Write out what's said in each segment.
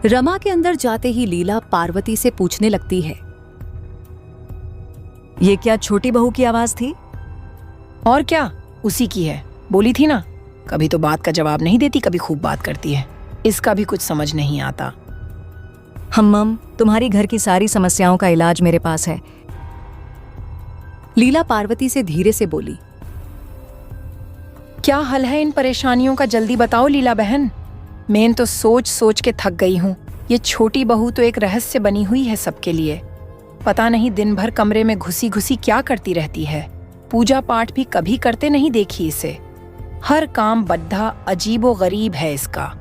रमा के अंदर जाते ही लीला पार्वती से पूछने लगती है, ये क्या छोटी बहू की आवाज थी? और क्या, उसी की है। बोली थी ना, कभी तो बात का जवाब नहीं देती, कभी खूब बात करती है। इसका भी कुछ समझ नहीं आता। हम्मम, तुम्हारी घर की सारी समस्याओं का इलाज मेरे पास है। लीला पार्वती से धीरे से बोली। क्या हल है इन परेशानियों का, जल्दी बताओ लीला बहन। मैं तो सोच सोच के थक गई हूँ। ये छोटी बहू तो एक रहस्य बनी हुई है सबके लिए। पता नहीं दिन भर कमरे में घुसी घुसी क्या करती रहती है। पूजा पाठ भी कभी करते नहीं देखी इसे। हर काम बद्धा अजीबो गरीब है इसका,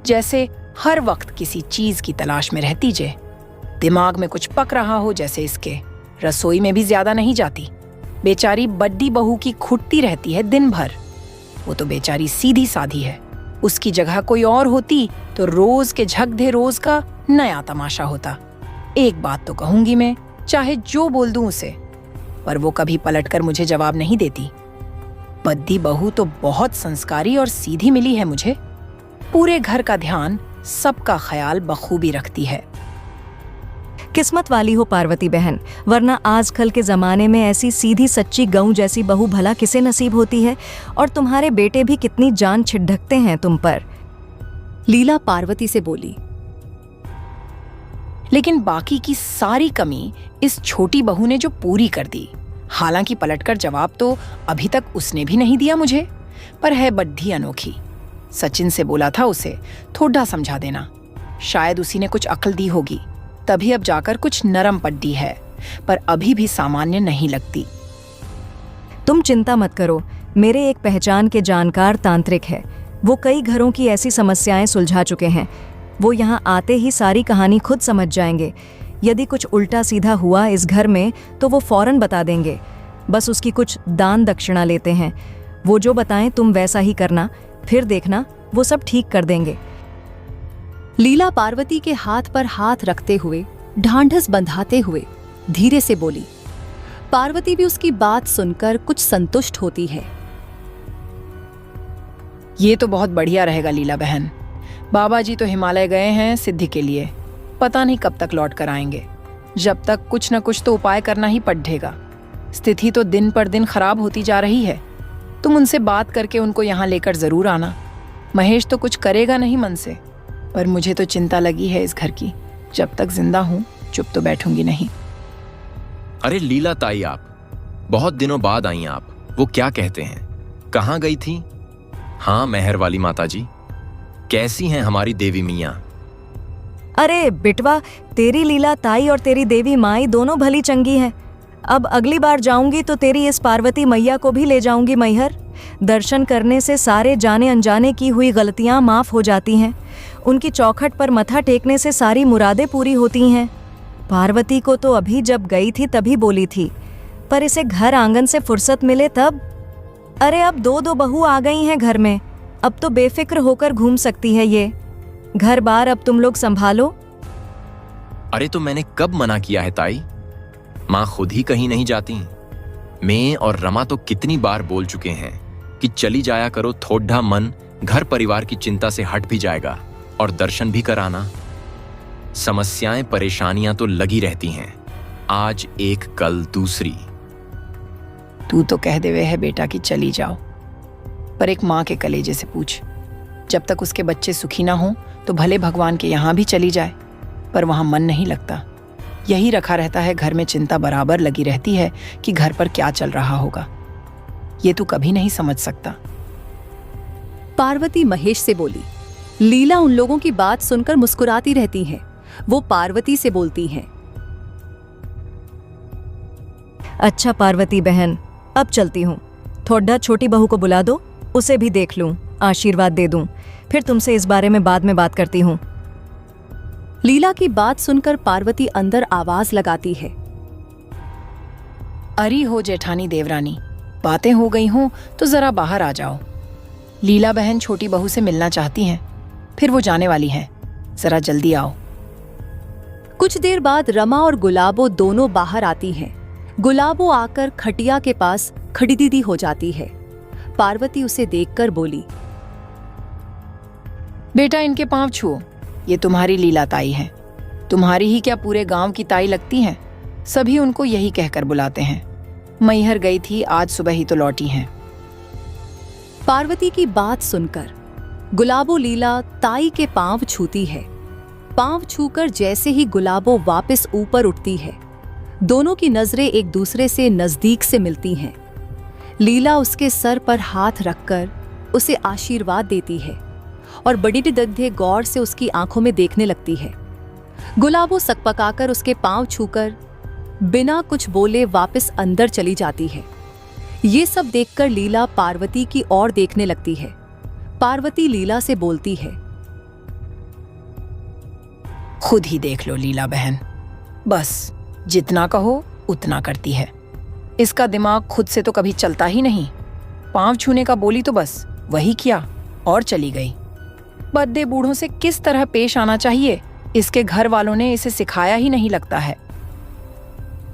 जैसे हर वक्त किसी चीज की तलाश में रहती जे। दिमाग में कुछ पक रहा हो जैसे इसके। रसोई में भी ज्यादा नहीं जाती। बेचारी बड्डी बहू की खुटती रहती है दिन भर। वो तो बेचारी सीधी साधी है। उसकी जगह कोई और होती तो रोज के झकधे रोज का नया तमाशा होता। एक बात तो कहूंगी मैं, चाहे जो बोल दूं उसे, पर वो कभी पलटकर मुझे जवाब नहीं देती। बद्दी बहू तो बहुत संस्कारी और सीधी मिली है मुझे। पूरे घर का ध्यान, सबका ख्याल बखूबी रखती है। किस्मत वाली हो पार्वती बहन, वरना आजकल के जमाने में ऐसी सीधी सच्ची गऊ जैसी बहू भला किसे नसीब होती है। और तुम्हारे बेटे भी कितनी जान छिड़कते हैं तुम पर। लीला पार्वती से बोली। लेकिन बाकी की सारी कमी इस छोटी बहू ने जो पूरी कर दी। हालांकि पलटकर जवाब तो अभी तक उसने भी नहीं दिया मुझे, पर है बड्ढी अनोखी। सचिन से बोला था उसे थोड़ा समझा देना, शायद उसी ने कुछ अक्ल दी होगी, तभी अब जाकर कुछ नरम पड्डी है, पर अभी भी सामान्य नहीं लगती। तुम चिंता मत करो, मेरे एक पहचान के जानकार तांत्रिक है। वो कई घरों की ऐसी समस्याएं सुलझा चुके हैं। वो यहाँ आते ही सारी कहानी खुद समझ जाएंगे। यदि कुछ उल्टा सीधा हुआ इस घर में तो वो फौरन बता देंगे। बस उसकी कुछ दान दक्षिणा लेते हैं। वो जो बताएं तुम वैसा ही करना, फिर देखना वो सब ठीक कर देंगे। लीला पार्वती के हाथ पर हाथ रखते हुए, ढांढस बंधाते हुए धीरे से बोली। पार्वती भी उसकी बात सुनकर कुछ संतुष्ट होती है। ये तो बहुत बढ़िया रहेगा लीला बहन। बाबा जी तो हिमालय गए हैं सिद्धि के लिए, पता नहीं कब तक लौट कर आएंगे। जब तक कुछ न कुछ तो उपाय करना ही पड़ेगा। स्थिति तो दिन पर दिन खराब होती जा रही है। तुम उनसे बात करके उनको यहाँ लेकर जरूर आना। महेश तो कुछ करेगा नहीं मन से, पर मुझे तो चिंता लगी है इस घर की। जब तक जिंदा हूं चुप तो बैठूंगी नहीं। अरे लीला ताई, आप बहुत दिनों बाद आई आप। वो क्या कहते हैं, कहाँ गई थी? हाँ मेहर वाली माता जी, कैसी हैं हमारी देवी मियाँ? अरे बिटवा, तेरी लीला ताई और तेरी देवी माई दोनों भली चंगी हैं। अब अगली बार जाऊंगी तो तेरी इस पार्वती मैया को भी ले जाऊंगी मैहर। दर्शन करने से सारे जाने अनजाने की हुई गलतियां माफ हो जाती हैं। उनकी चौखट पर मथा टेकने से सारी मुरादें पूरी होती हैं। पार्वती को तो अभी जब गई थी तभी बोली थी, पर इसे घर आंगन से फुर्सत मिले तब। अरे अब दो दो बहू आ गई हैं घर में, अब तो बेफिक्र होकर घूम सकती है ये। घर बार अब तुम लोग संभालो। अरे तो मैंने कब मना किया है ताई? माँ खुद ही कहीं नहीं जाती। मैं और रमा तो कितनी बार बोल चुके हैं कि चली जाया करो, थोड़ा मन घर परिवार की चिंता से हट भी जाएगा और दर्शन भी कराना। समस्याएं परेशानियां तो लगी रहती हैं, आज एक कल दूसरी। तू तो कह देवे है बेटा कि चली जाओ, पर एक माँ के कलेजे से पूछ। जब तक उसके बच्चे सुखी ना हो तो भले भगवान के यहाँ भी चली जाए, पर वहां मन नहीं लगता। यही रखा रहता है घर में, चिंता बराबर लगी रहती है कि घर पर क्या चल रहा होगा। ये तू कभी नहीं समझ सकता। पार्वती महेश से बोली। लीला उन लोगों की बात सुनकर मुस्कुराती रहती है। वो पार्वती से बोलती हैं। अच्छा पार्वती बहन, अब चलती हूँ। थोड़ा छोटी बहू को बुला दो, उसे भी देख लूं, आशीर्वाद दे दूं। फिर तुमसे इस बारे में बाद में बात करती हूँ। लीला की बात सुनकर पार्वती अंदर आवाज लगाती है। अरी हो जेठानी देवरानी, बातें हो गई हों तो जरा बाहर आ जाओ। लीला बहन छोटी बहू से मिलना चाहती हैं, फिर वो जाने वाली हैं, जरा जल्दी आओ। कुछ देर बाद रमा और गुलाबो दोनों बाहर आती हैं। गुलाबो आकर खटिया के पास खड़ी दीदी हो जाती है। पार्वती उसे देखकर बोली। बेटा इनके पांव छुओ, ये तुम्हारी लीला ताई हैं। तुम्हारी ही क्या पूरे गांव की ताई लगती हैं। सभी उनको यही कहकर बुलाते हैं। मैहर गई थी, आज सुबह ही तो लौटी हैं। पार्वती की बात सुनकर गुलाबो लीला ताई के पांव छूती है। पांव छूकर जैसे ही गुलाबो वापस ऊपर उठती है, दोनों की नजरें एक दूसरे से नजदीक से मिलती हैं। लीला उसके सर पर हाथ रखकर उसे आशीर्वाद देती है और बड़ी दद्दे गौर से उसकी आंखों में देखने लगती है। गुलाबो सकपकाकर उसके पांव छूकर बिना कुछ बोले वापस अंदर चली जाती है। ये सब देखकर लीला पार्वती की ओर देखने लगती है। पार्वती लीला से बोलती है, खुद ही देख लो लीला बहन, बस जितना कहो उतना करती है। इसका दिमाग खुद से तो कभी चलता ही नहीं। पांव छूने का बोली तो बस वही किया और चली गई। बद्दे बूढ़ों से किस तरह पेश आना चाहिए, इसके घर वालों ने इसे सिखाया ही नहीं लगता है।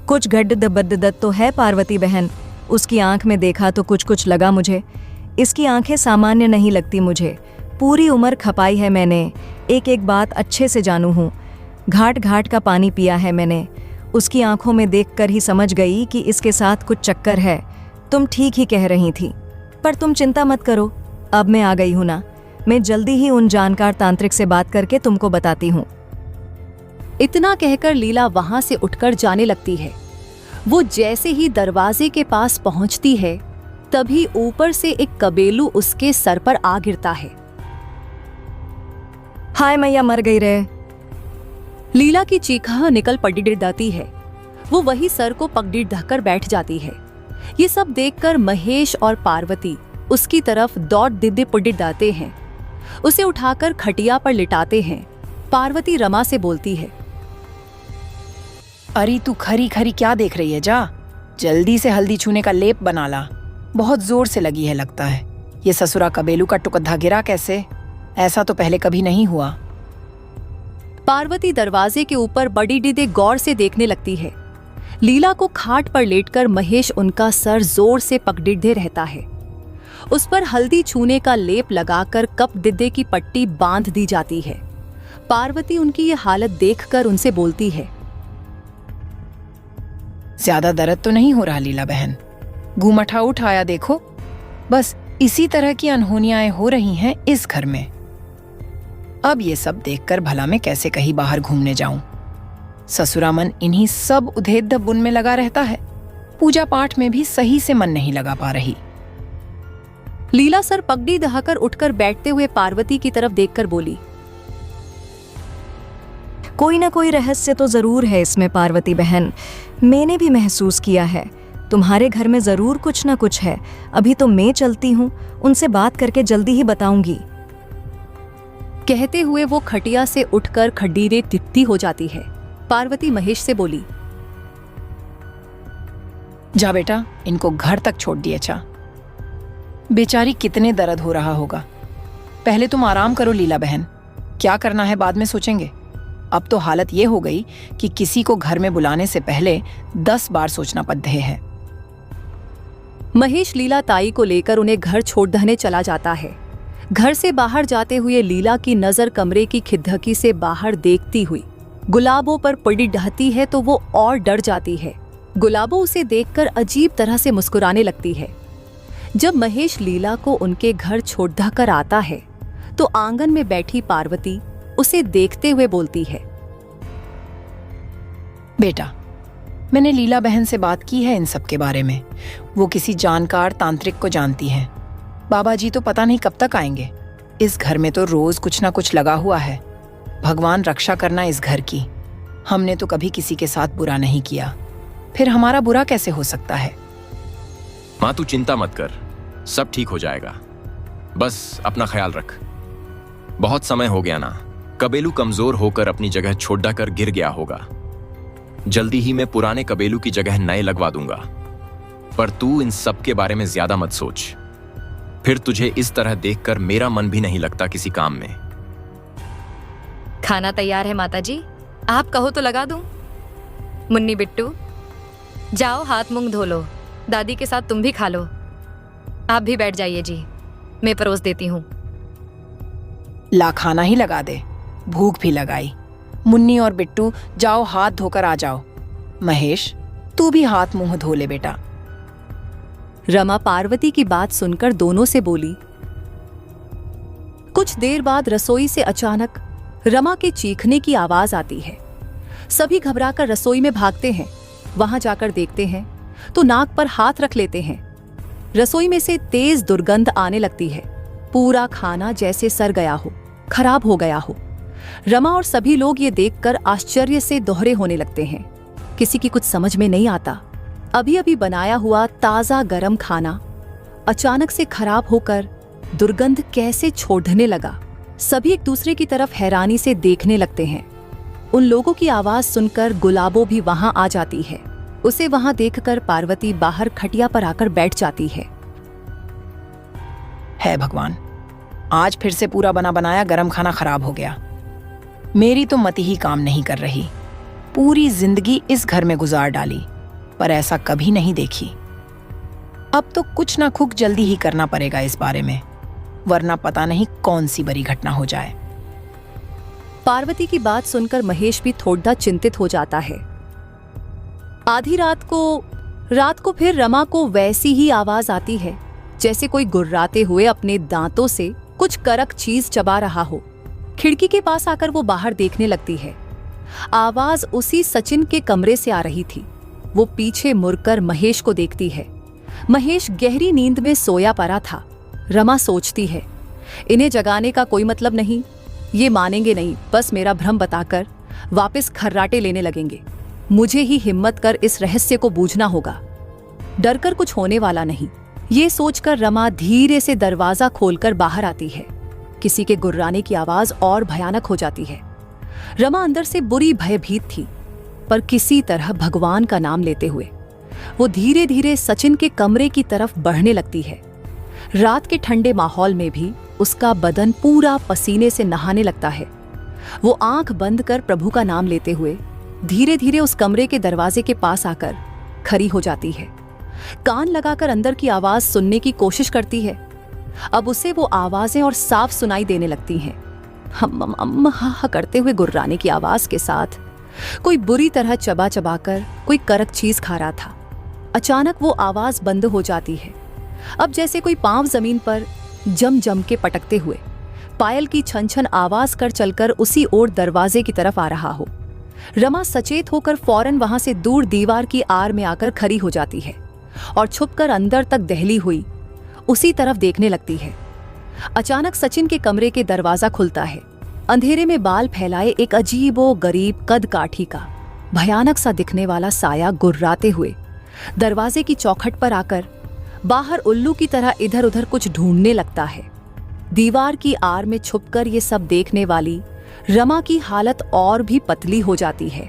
कुछ गड्ढ बद्दत तो है पार्वती बहन। उसकी आंख में देखा तो कुछ कुछ लगा मुझे। इसकी आंखें सामान्य नहीं लगती मुझे। पूरी उम्र खपाई है मैंने, एक एक बात अच्छे से जानू हूँ। घाट घाट का पानी पिया है मैंने। उसकी आंखों में देखकर ही समझ गई कि इसके साथ कुछ चक्कर है। तुम ठीक ही कह रही थी, पर तुम चिंता मत करो, अब मैं आ गई हूं ना। मैं जल्दी ही उन जानकार तांत्रिक से बात करके तुमको बताती हूँ। इतना कहकर लीला वहां से उठकर जाने लगती है। वो जैसे ही दरवाजे के पास पहुंचती है, तभी ऊपर से एक कबेलू उसके सर पर आ गिरता है। हाय मैया, मर गई रे। लीला की चीखा निकल पड़ी जाती है। वो वही सर को पगड़ी ढककर बैठ जाती है। ये सब देखकर महेश और पार्वती उसकी तरफ दौड़ दिद्दे पुडिट दाते हैं। उसे उठाकर खटिया पर लिटाते हैं। पार्वती रमा से बोलती है, अरे तू खरी खरी क्या देख रही है, जा जल्दी से हल्दी छूने का लेप बना ला। बहुत जोर से लगी है लगता है। ये ससुरा कबेलू का टुकड़ा गिरा कैसे? ऐसा तो पहले कभी नहीं हुआ। पार्वती दरवाजे के ऊपर बड़ी डिदे गौर से देखने लगती है। लीला को खाट पर लेटकर महेश उनका सर जोर से पकड़े रहता है। उस पर हल्दी छूने का लेप लगाकर कप दिद्दे की पट्टी बांध दी जाती है। पार्वती उनकी ये हालत देखकर उनसे बोलती है, ज्यादा दर्द तो नहीं हो रहा लीला बहन? घूमठा उठाया देखो। बस इसी तरह की अनहोनियाएं हो रही हैं इस घर में। अब ये सब देखकर भला मैं कैसे कहीं बाहर घूमने जाऊं? ससुरा मन इन्हीं सब उधेड़ बुन में लगा रहता है। पूजा पाठ में भी सही से मन नहीं लगा पा रही। लीला सर पगड़ी दहाकर उठकर बैठते हुए पार्वती की तरफ देखकर बोली, कोई ना कोई रहस्य तो जरूर है इसमें पार्वती बहन। मैंने भी महसूस किया है। तुम्हारे घर में जरूर कुछ ना कुछ है। अभी तो मैं चलती हूँ, उनसे बात करके जल्दी ही बताऊंगी। कहते हुए वो खटिया से उठकर खडीरे तिप्ती हो जाती है। पार्वती महेश से बोली, जा बेटा, इनको घर तक छोड़ दिए। चा बेचारी कितने दर्द हो रहा होगा। पहले तुम आराम करो लीला बहन, क्या करना है बाद में सोचेंगे। अब तो हालत ये हो गई कि किसी को घर में बुलाने से पहले 10 बार सोचना पड़ता है। महेश लीला ताई को लेकर उन्हें घर छोड़ दहने चला जाता है। घर से बाहर जाते हुए लीला की नजर कमरे की खिड़की से बाहर देखती हुई गुलाबों पर पड़ी डहती है तो वो और डर जाती है। गुलाबो उसे देखकर अजीब तरह से मुस्कुराने लगती है। जब महेश लीला को उनके घर छोड़ कर आता है तो आंगन में बैठी पार्वती उसे देखते हुए बोलती है, बेटा, मैंने लीला बहन से बात की है इन सब के बारे में। वो किसी जानकार तांत्रिक को जानती हैं। बाबा जी तो पता नहीं कब तक आएंगे। इस घर में तो रोज कुछ ना कुछ लगा हुआ है। भगवान रक्षा करना इस घर की। हमने तो कभी किसी के साथ बुरा नहीं किया, फिर हमारा बुरा कैसे हो सकता है? माँ तू चिंता मत कर, सब ठीक हो जाएगा। बस अपना ख्याल रख। बहुत समय हो गया ना, कबेलू कमजोर होकर अपनी जगह छोड़ कर गिर गया होगा। जल्दी ही मैं पुराने कबेलू की जगह नए लगवा दूंगा। पर तू इन सब के बारे में ज्यादा मत सोच, फिर तुझे इस तरह देखकर मेरा मन भी नहीं लगता किसी काम में। खाना तैयार है माताजी, आप कहो तो लगा दूं। मुन्नी बिट्टू, जाओ हाथ मुंह धो लो। दादी के साथ तुम भी खा लो। आप भी बैठ जाइए जी, मैं परोस देती हूँ। ला खाना ही लगा दे। भूख भी लगाई। मुन्नी और बिट्टू जाओ हाथ धोकर आ जाओ। महेश तू भी हाथ मुंह धो ले बेटा। रमा पार्वती की बात सुनकर दोनों से बोली। कुछ देर बाद रसोई से अचानक रमा के चीखने की आवाज आती है। सभी घबराकर रसोई में भागते हैं। वहां जाकर देखते हैं तो नाक पर हाथ रख लेते हैं। रसोई में से तेज दुर्गंध आने लगती है। पूरा खाना जैसे सड़ गया हो, खराब हो गया हो। रमा और सभी लोग ये देखकर आश्चर्य से दोहरे होने लगते हैं। किसी की कुछ समझ में नहीं आता। अभी अभी बनाया हुआ ताजा गरम खाना अचानक से खराब होकर दुर्गंध कैसे छोड़ने लगा। सभी एक दूसरे की तरफ हैरानी से देखने लगते हैं। उन लोगों की आवाज सुनकर गुलाबो भी वहां आ जाती है। उसे वहां देखकर पार्वती बाहर खटिया पर आकर बैठ जाती है। है भगवान, आज फिर से पूरा बना बनाया गरम खाना खराब हो गया। मेरी तो मति ही काम नहीं कर रही। पूरी जिंदगी इस घर में गुजार डाली, पर ऐसा कभी नहीं देखी। अब तो कुछ ना कुछ जल्दी ही करना पड़ेगा इस बारे में, वरना पता नहीं कौन सी बड़ी घटना हो जाए। पार्वती की बात सुनकर महेश भी थोड़ा चिंतित हो जाता है। आधी रात को फिर रमा को वैसी ही आवाज आती है जैसे कोई गुर्राते हुए अपने दांतों से कुछ करक चीज चबा रहा हो। खिड़की के पास आकर वो बाहर देखने लगती है। आवाज उसी सचिन के कमरे से आ रही थी। वो पीछे मुड़कर महेश को देखती है। महेश गहरी नींद में सोया पड़ा था। रमा सोचती है, इन्हें जगाने का कोई मतलब नहीं। ये मानेंगे नहीं, बस मेरा भ्रम बताकर वापस खर्राटे लेने लगेंगे। मुझे ही हिम्मत कर इस रहस्य को बूझना होगा। डरकर कुछ होने वाला नहीं। ये सोचकर रमा धीरे से दरवाजा खोलकर बाहर आती है। किसी के गुर्राने की आवाज और भयानक हो जाती है। रमा अंदर से बुरी भयभीत थी, पर किसी तरह भगवान का नाम लेते हुए वो धीरे धीरे सचिन के कमरे की तरफ बढ़ने लगती है। रात के ठंडे माहौल में भी उसका बदन पूरा पसीने से नहाने लगता है। वो आंख बंद कर प्रभु का नाम लेते हुए धीरे धीरे उस कमरे के दरवाजे के पास आकर खड़ी हो जाती है। कान लगाकर अंदर की आवाज सुनने की कोशिश करती है। अब उसे वो आवाजें और साफ सुनाई देने लगती हैं। हम हा करते हुए गुर्राने की आवाज के साथ कोई बुरी तरह चबा चबा कर कोई करक चीज खा रहा था। अचानक वो आवाज बंद हो जाती है। अब जैसे कोई पांव जमीन पर जम जम के पटकते हुए पायल की छन छन आवाज कर चलकर उसी ओर दरवाजे की तरफ आ रहा हो। रमा सचेत होकर फौरन वहां से दूर दीवार की आड़ में आकर खड़ी हो जाती है और छुपकर अंदर तक दहली हुई उसी तरफ देखने लगती है। अचानक सचिन के कमरे के दरवाजा खुलता है। अंधेरे में बाल फैलाए एक अजीबो गरीब कद काठी का भयानक सा दिखने वाला साया गुर्राते हुए दरवाजे की चौखट पर आकर बाहर उल्लू की तरह इधर उधर कुछ ढूंढने लगता है। दीवार की आड़ में छुपकर ये सब देखने वाली रमा की हालत और भी पतली हो जाती है।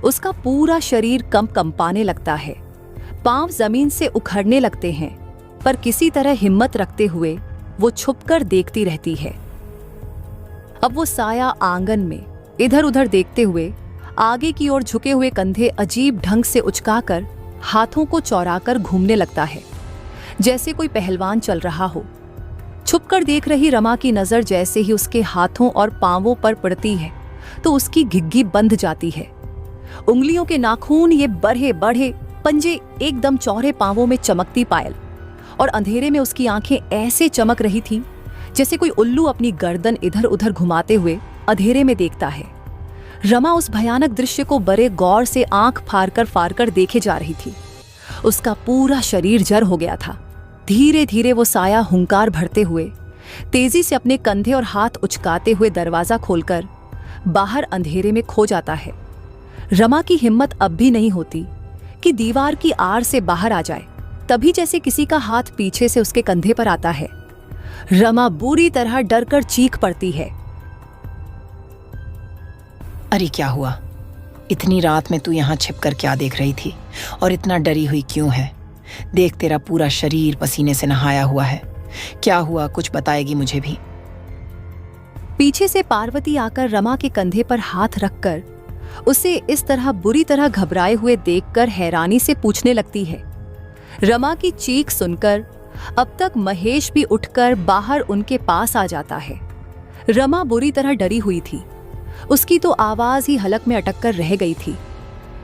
उसका पूरा शरीर कंपाने लगता है। पांव जमीन से उखड़ने लगते हैं, पर किसी तरह हिम्मत रखते हुए वो छुपकर देखती रहती है। अब वो साया आंगन में इधर उधर देखते हुए आगे की ओर झुके हुए कंधे अजीब ढंग से उचकाकर हाथों को चौड़ाकर घूमने लगता है, जैसे कोई पहलवान चल रहा हो। छुपकर देख रही रमा की नजर जैसे ही उसके हाथों और पांवों पर पड़ती है तो उसकी घिग्गी बंध जाती है। उंगलियों के नाखून, ये बढ़े बढ़े पंजे एकदम चौड़े पांवों में चमकती पायल, और अंधेरे में उसकी आंखें ऐसे चमक रही थीं जैसे कोई उल्लू अपनी गर्दन इधर उधर घुमाते हुए अंधेरे में देखता है। रमा उस भयानक दृश्य को बड़े गौर से आंख फाड़ कर देखे जा रही थी। उसका पूरा शरीर जर हो गया था। धीरे धीरे वो साया हुंकार भरते हुए तेजी से अपने कंधे और हाथ उचकाते हुए दरवाजा खोलकर बाहर अंधेरे में खो जाता है। रमा की हिम्मत अब भी नहीं होती कि दीवार की आड़ से बाहर आ जाए। तभी जैसे किसी का हाथ पीछे से उसके कंधे पर आता है। रमा बुरी तरह डरकर चीख पड़ती है। अरे क्या हुआ? इतनी रात में तू यहाँ छिपकर क्या देख रही थी और इतना डरी हुई क्यों है? देख, तेरा पूरा शरीर पसीने से नहाया हुआ है। क्या हुआ, कुछ बताएगी मुझे भी? पीछे से पार्वती आकर रमा के कंधे पर हाथ रखकर उसे इस तरह बुरी तरह घबराए हुए देखकर हैरानी से पूछने लगती है। रमा की चीख सुनकर अब तक महेश भी उठकर बाहर उनके पास आ जाता है। रमा बुरी तरह डरी हुई थी। उसकी तो आवाज ही हलक में अटक कर रह गई थी।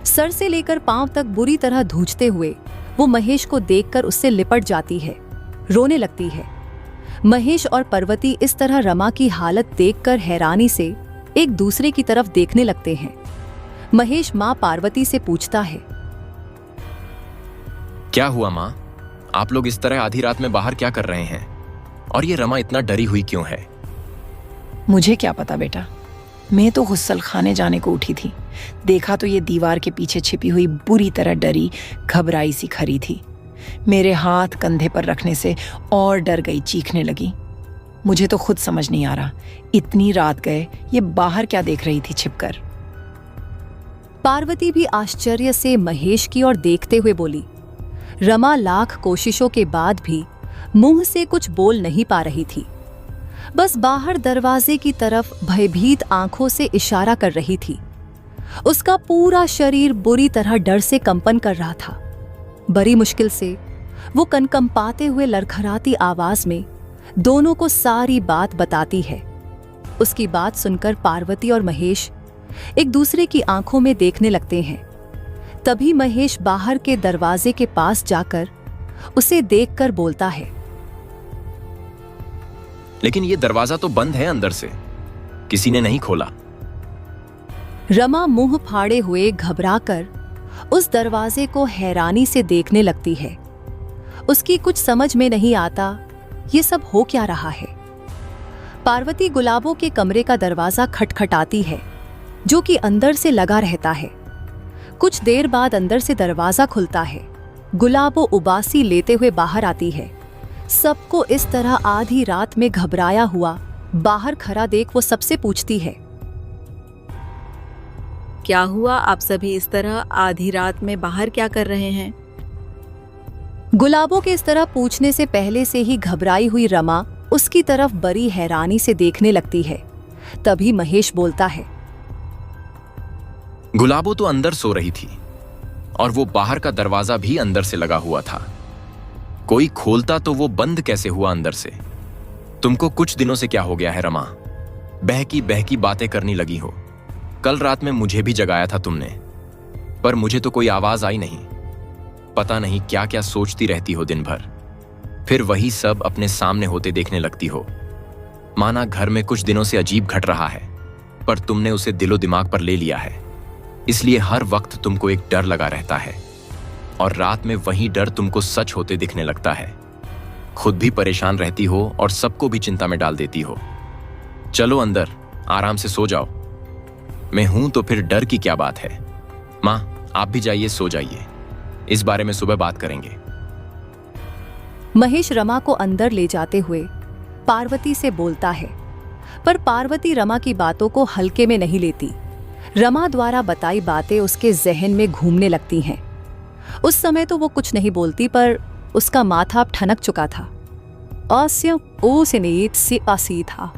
सर से लेकर पांव तक बुरी तरह धूंचते हुए वो महेश को देखकर उससे लिपट जाती है, रोने लगती है। महेश और पार्वती इस तरह रमा की हालत देखकर हैरानी से एक दूसरे की तरफ देखने लगते हैं। महेश मां पार्वती से पूछता है, क्या हुआ माँ? आप लोग इस तरह आधी रात में बाहर क्या कर रहे हैं? और ये रमा इतना डरी हुई क्यों है? मुझे क्या पता बेटा, मैं तो गुस्सल खाने जाने को उठी थी। देखा तो ये दीवार के पीछे छिपी हुई बुरी तरह डरी घबराई सी खड़ी थी। मेरे हाथ कंधे पर रखने से और डर गई, चीखने लगी। मुझे तो खुद समझ नहीं आ रहा, इतनी रात गए ये बाहर क्या देख रही थी छिपकर। पार्वती भी आश्चर्य से महेश की ओर देखते हुए बोली। रमा लाख कोशिशों के बाद भी मुंह से कुछ बोल नहीं पा रही थी, बस बाहर दरवाजे की तरफ भयभीत आंखों से इशारा कर रही थी। उसका पूरा शरीर बुरी तरह डर से कंपन कर रहा था। बड़ी मुश्किल से वो कनकंपाते हुए लड़खड़ाती आवाज में दोनों को सारी बात बताती है। उसकी बात सुनकर पार्वती और महेश एक दूसरे की आंखों में देखने लगते हैं। तभी महेश बाहर के दरवाजे के पास जाकर उसे देखकर बोलता है, लेकिन ये दरवाजा तो बंद है अंदर से, किसी ने नहीं खोला। रमा मुंह फाड़े हुए घबराकर उस दरवाजे को हैरानी से देखने लगती है। उसकी कुछ समझ में नहीं आता ये सब हो क्या रहा है। पार्वती गुलाबों के कमरे का दरवाजा खटखटाती है, जो कि अंदर से लगा रहता है। कुछ देर बाद अंदर से दरवाजा खुलता है। गुलाबो उबासी लेते हुए बाहर आती है। सबको इस तरह आधी रात में घबराया हुआ बाहर खड़ा देख वो सबसे पूछती है, क्या हुआ? आप सभी इस तरह आधी रात में बाहर क्या कर रहे हैं? गुलाबों के इस तरह पूछने से पहले से ही घबराई हुई रमा उसकी तरफ बड़ी हैरानी से देखने लगती है। तभी महेश बोलता है, गुलाबो तो अंदर सो रही थी और वो बाहर का दरवाजा भी अंदर से लगा हुआ था। कोई खोलता तो वो बंद कैसे हुआ अंदर से? तुमको कुछ दिनों से क्या हो गया है रमा? बहकी बहकी बातें करनी लगी हो। कल रात में मुझे भी जगाया था तुमने, पर मुझे तो कोई आवाज आई नहीं। पता नहीं क्या क्या सोचती रहती हो दिन भर, फिर वही सब अपने सामने होते देखने लगती हो। माना घर में कुछ दिनों से अजीब घट रहा है, पर तुमने उसे दिलो दिमाग पर ले लिया है, इसलिए हर वक्त तुमको एक डर लगा रहता है और रात में वही डर तुमको सच होते दिखने लगता है। खुद भी परेशान रहती हो और सबको भी चिंता में डाल देती हो। चलो अंदर आराम से सो जाओ। मैं हूं तो फिर डर की क्या बात है। मां, आप भी जाइए, सो जाइए। इस बारे में सुबह बात करेंगे। महेश रमा को अंदर ले जाते हुए पार्वती से बोलता है, पर पार्वती रमा की बातों को हल्के में नहीं लेती। रमा द्वारा बताई बातें उसके जहन में घूमने लगती हैं। उस समय तो वो कुछ नहीं बोलती, पर उसका माथा अब ठनक चुका था। आस्य ओ सिनेत से आसी था।